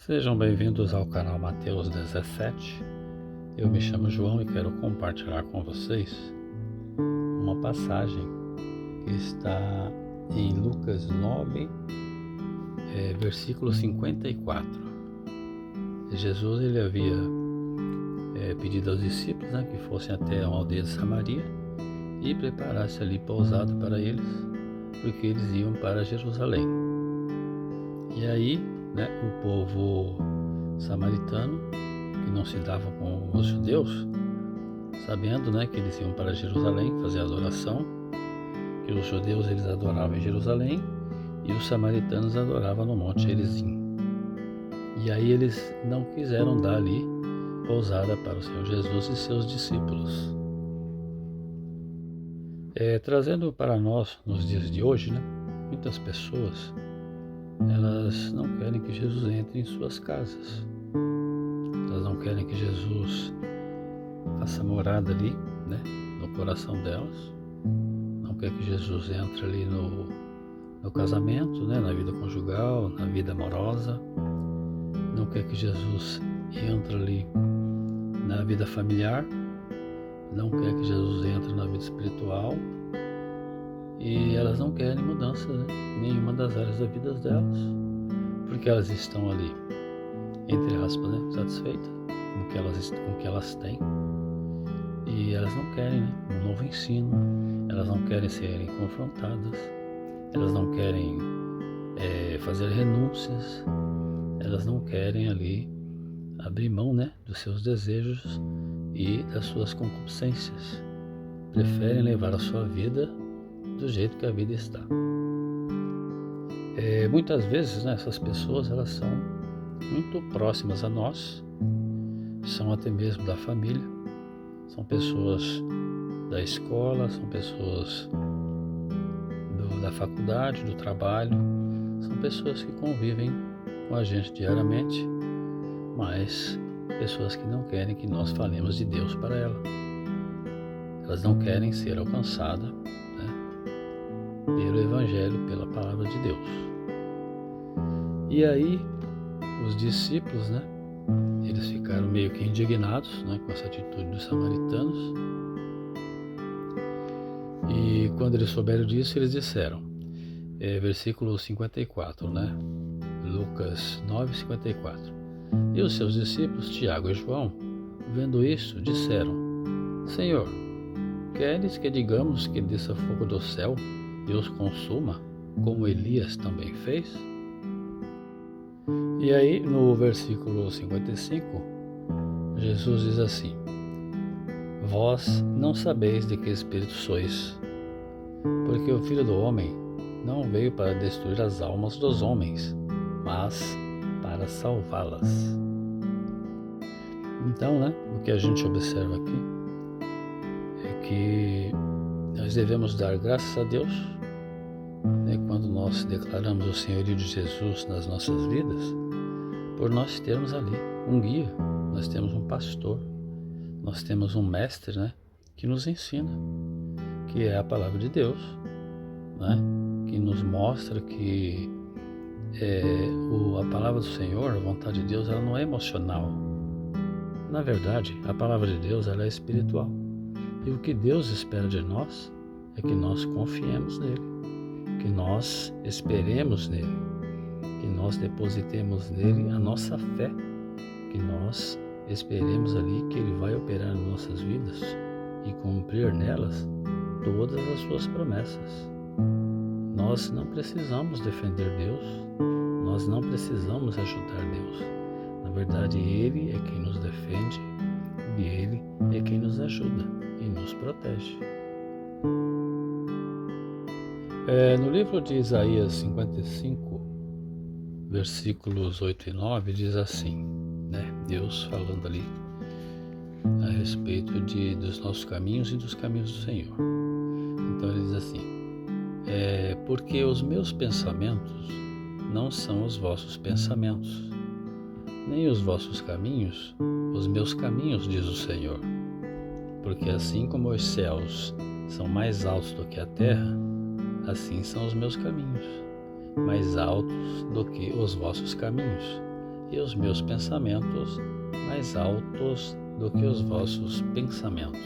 Sejam bem-vindos ao canal Mateus 17. Eu me chamo João e quero compartilhar com vocês uma passagem que está em Lucas 9, versículo 54. Jesus ele havia pedido aos discípulos que fossem até uma aldeia de Samaria e preparasse ali pousada para eles, porque eles iam para Jerusalém. E aí, o povo samaritano, que não se dava com os judeus, sabendo que eles iam para Jerusalém fazer adoração, que os judeus eles adoravam em Jerusalém e os samaritanos adoravam no Monte Gerizim. E aí eles não quiseram dar ali pousada para o Senhor Jesus e seus discípulos. Trazendo para nós, nos dias de hoje, muitas pessoas elas não querem que Jesus entre em suas casas. Elas não querem que Jesus faça morada ali, no coração delas. Não quer que Jesus entre ali no casamento, na vida conjugal, na vida amorosa. Não quer que Jesus entre ali na vida familiar. Não quer que Jesus entre na vida espiritual. E elas não querem mudança em nenhuma das áreas da vida delas, porque elas estão ali, entre aspas, satisfeitas com o que elas têm, e elas não querem um novo ensino, elas não querem serem confrontadas, elas não querem fazer renúncias, elas não querem ali abrir mão dos seus desejos e das suas concupiscências, preferem levar a sua vida do jeito que a vida está. Muitas vezes essas pessoas elas são muito próximas a nós, são até mesmo da família, são pessoas da escola, são pessoas da faculdade, do trabalho, são pessoas que convivem com a gente diariamente, mas pessoas que não querem que nós falemos de Deus para ela. Elas não querem ser alcançadas pelo Evangelho, pela Palavra de Deus. E aí, os discípulos, eles ficaram meio que indignados com essa atitude dos samaritanos. E quando eles souberam disso, eles disseram, versículo 54, Lucas 9, 54. E os seus discípulos, Tiago e João, vendo isso, disseram, Senhor, queres que digamos que desça fogo do céu e os consuma, como Elias também fez? E aí, no versículo 55, Jesus diz assim, Vós não sabeis de que espírito sois, porque o Filho do Homem não veio para destruir as almas dos homens, mas para salvá-las. Então, o que a gente observa aqui é que nós devemos dar graças a Deus quando nós declaramos o senhorio de Jesus nas nossas vidas, por nós termos ali um guia, nós temos um pastor, nós temos um mestre que nos ensina, que é a palavra de Deus, que nos mostra que a palavra do Senhor, a vontade de Deus, ela não é emocional. Na verdade, a palavra de Deus ela é espiritual. E o que Deus espera de nós é que nós confiemos nele, que nós esperemos nele, que nós depositemos nele a nossa fé, que nós esperemos ali que ele vai operar nas nossas vidas e cumprir nelas todas as suas promessas. Nós não precisamos defender Deus, nós não precisamos ajudar Deus. Na verdade, ele é quem nos defende e ele é quem nos ajuda e nos protege. No livro de Isaías 55, versículos 8 e 9, diz assim, Deus falando ali a respeito dos nossos caminhos e dos caminhos do Senhor. Então ele diz assim, porque os meus pensamentos não são os vossos pensamentos, nem os vossos caminhos, os meus caminhos, diz o Senhor. Porque assim como os céus são mais altos do que a terra, assim são os meus caminhos, mais altos do que os vossos caminhos, e os meus pensamentos mais altos do que os vossos pensamentos.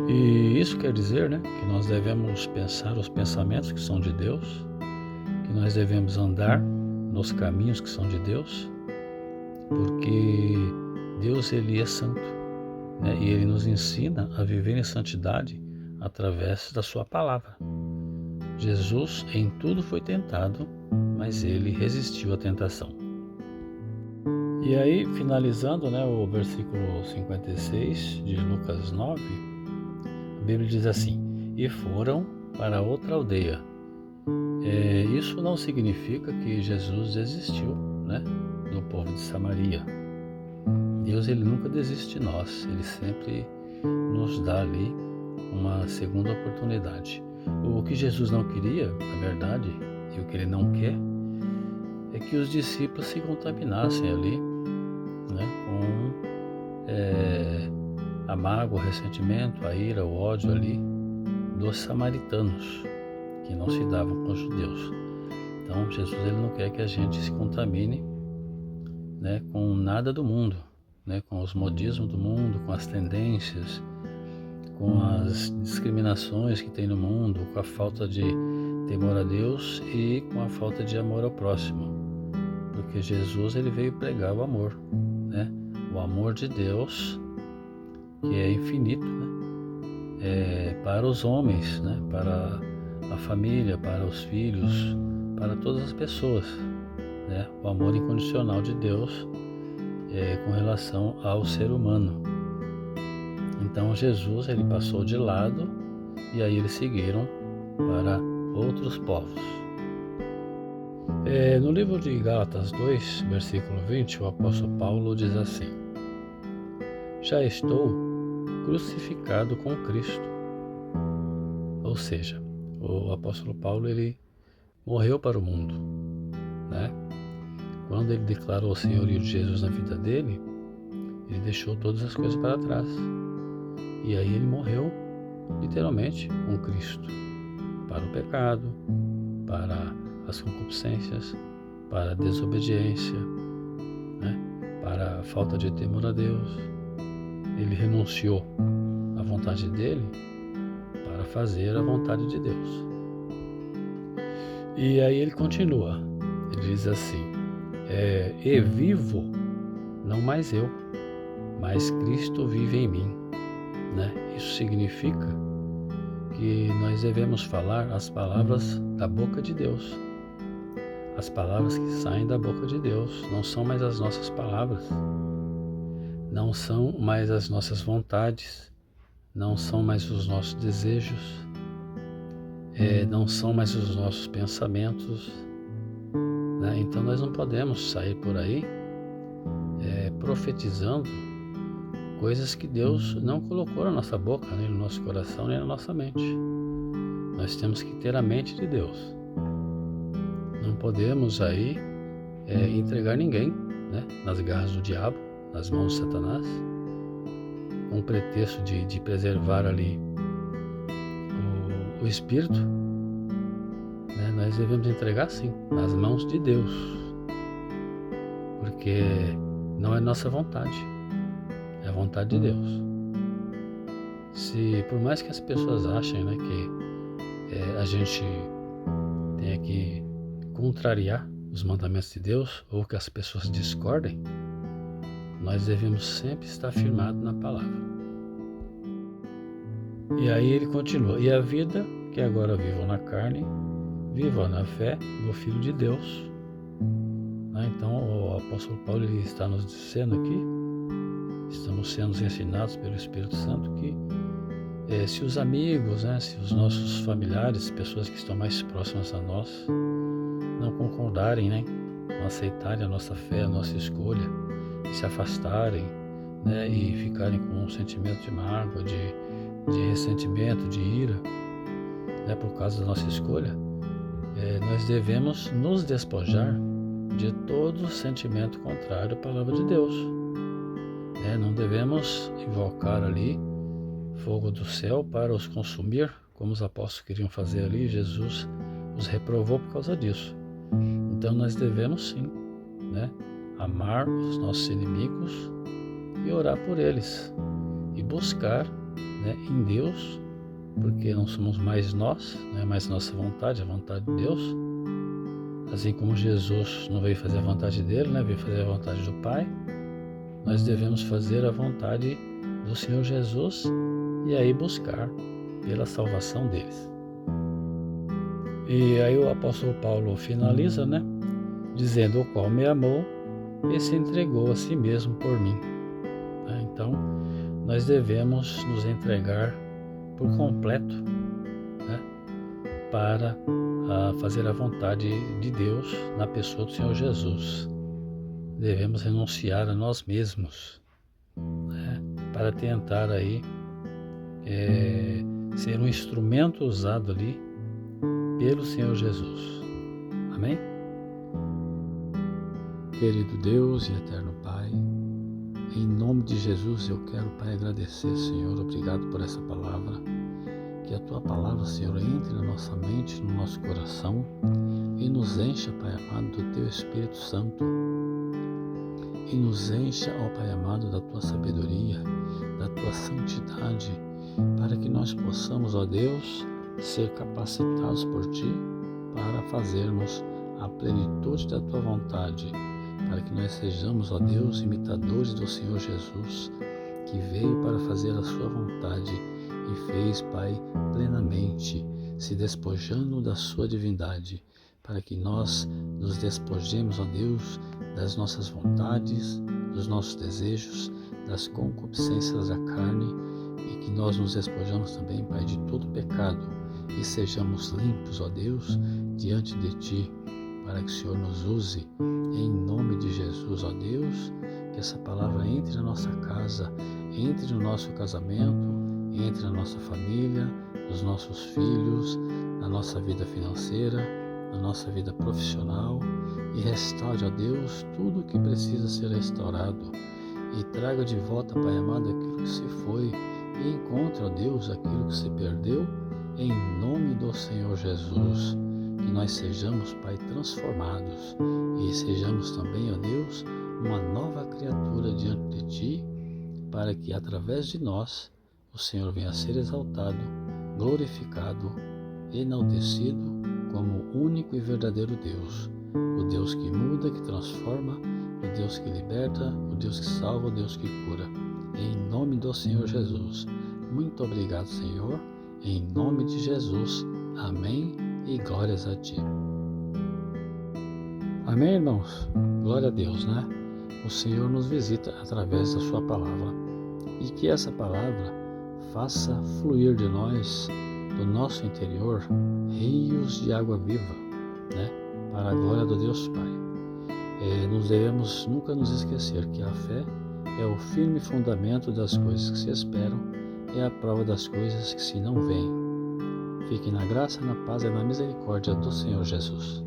E isso quer dizer, que nós devemos pensar os pensamentos que são de Deus, que nós devemos andar nos caminhos que são de Deus, porque Deus, Ele é santo, e Ele nos ensina a viver em santidade através da sua palavra. Jesus em tudo foi tentado, mas Ele resistiu à tentação. E aí, finalizando, o versículo 56 de Lucas 9, a Bíblia diz assim: e foram para outra aldeia. Isso não significa que Jesus desistiu, do povo de Samaria. Deus, Ele nunca desiste de nós, Ele sempre nos dá ali uma segunda oportunidade. O que Jesus não queria, na verdade, e o que Ele não quer, é que os discípulos se contaminassem ali, com a mágoa, o ressentimento, a ira, o ódio ali dos samaritanos, que não se davam com os judeus. Então, Jesus, Ele não quer que a gente se contamine, com nada do mundo, com os modismos do mundo, com as tendências, com as discriminações que tem no mundo, com a falta de temor a Deus e com a falta de amor ao próximo. Porque Jesus, Ele veio pregar o amor, o amor de Deus, que é infinito, para os homens, para a família, para os filhos, para todas as pessoas, o amor incondicional de Deus com relação ao ser humano. Então Jesus, Ele passou de lado e aí eles seguiram para outros povos. No livro de Gálatas 2, versículo 20, o apóstolo Paulo diz assim: já estou crucificado com Cristo. Ou seja, o apóstolo Paulo, ele morreu para o mundo, Quando ele declarou o senhorio de Jesus na vida dele, ele deixou todas as coisas para trás. E aí ele morreu, literalmente, com Cristo, para o pecado, para as concupiscências, para a desobediência, para a falta de temor a Deus. Ele renunciou à vontade dele para fazer a vontade de Deus. E aí ele continua, ele diz assim: e vivo, não mais eu, mas Cristo vive em mim. Isso significa que nós devemos falar as palavras da boca de Deus. As palavras que saem da boca de Deus não são mais as nossas palavras, não são mais as nossas vontades, não são mais os nossos desejos, não são mais os nossos pensamentos. Então nós não podemos sair por aí profetizando coisas que Deus não colocou na nossa boca, nem no nosso coração, nem na nossa mente. Nós temos que ter a mente de Deus. Não podemos aí entregar ninguém nas garras do diabo, nas mãos de Satanás, com o pretexto de preservar ali o espírito. Nós devemos entregar sim, nas mãos de Deus, porque não é nossa vontade, é a vontade de Deus. Por mais que as pessoas achem que a gente tenha que contrariar os mandamentos de Deus, ou que as pessoas discordem, nós devemos sempre estar firmados na palavra. E aí ele continua: e a vida que agora vivo na carne, vivo na fé do Filho de Deus. Então o apóstolo Paulo, ele está nos dizendo aqui, estamos sendo ensinados pelo Espírito Santo que se os amigos, se os nossos familiares, pessoas que estão mais próximas a nós, não concordarem, não aceitarem a nossa fé, a nossa escolha, se afastarem, e ficarem com um sentimento de mágoa, de ressentimento, de ira, por causa da nossa escolha, nós devemos nos despojar de todo sentimento contrário à palavra de Deus. Não devemos invocar ali fogo do céu para os consumir, como os apóstolos queriam fazer ali. Jesus os reprovou por causa disso. Então nós devemos sim né, amar os nossos inimigos e orar por eles e buscar, né, em Deus, porque não somos mais nós, não é mais nossa vontade, é a vontade de Deus. Assim como Jesus não veio fazer a vontade dele, né, veio fazer a vontade do Pai, nós devemos fazer a vontade do Senhor Jesus e aí buscar pela salvação deles. E aí o apóstolo Paulo finaliza, né, dizendo: o qual me amou e se entregou a si mesmo por mim. Então, nós devemos nos entregar por completo, né, para fazer a vontade de Deus na pessoa do Senhor Jesus. Devemos renunciar a nós mesmos, né, para tentar aí ser um instrumento usado ali pelo Senhor Jesus. Amém? Querido Deus e eterno Pai, em nome de Jesus eu quero, Pai, agradecer, Senhor, obrigado por essa palavra. Que a Tua palavra, Senhor, entre na nossa mente, no nosso coração e nos encha, Pai amado, do Teu Espírito Santo. E nos encha, ó Pai amado, da Tua sabedoria, da Tua santidade, para que nós possamos, ó Deus, ser capacitados por Ti para fazermos a plenitude da Tua vontade, para que nós sejamos, ó Deus, imitadores do Senhor Jesus, que veio para fazer a Sua vontade e fez, Pai, plenamente, se despojando da Sua divindade, para que nós nos despojemos, ó Deus, das nossas vontades, dos nossos desejos, das concupiscências da carne, e que nós nos despojamos também, Pai, de todo pecado e sejamos limpos, ó Deus, diante de Ti, para que o Senhor nos use, em nome de Jesus, ó Deus, que essa palavra entre na nossa casa, entre no nosso casamento, entre na nossa família, nos nossos filhos, na nossa vida financeira, na nossa vida profissional, e restaure, ó Deus, tudo o que precisa ser restaurado, e traga de volta, Pai amado, aquilo que se foi, e encontre, ó Deus, aquilo que se perdeu, em nome do Senhor Jesus. Que nós sejamos, Pai, transformados e sejamos também, ó Deus, uma nova criatura diante de Ti, para que através de nós o Senhor venha a ser exaltado, glorificado, enaltecido como o único e verdadeiro Deus, o Deus que muda, que transforma, o Deus que liberta, o Deus que salva, o Deus que cura. Em nome do Senhor Jesus. Muito obrigado, Senhor. Em nome de Jesus. Amém. E glórias a Ti. Amém, irmãos? Glória a Deus, né? O Senhor nos visita através da Sua palavra e que essa palavra faça fluir de nós, do nosso interior, rios de água viva, né? Para a glória do Deus Pai. Nós devemos nunca nos esquecer que a fé é o firme fundamento das coisas que se esperam, é a prova das coisas que se não veem. Fique na graça, na paz e na misericórdia do Senhor Jesus.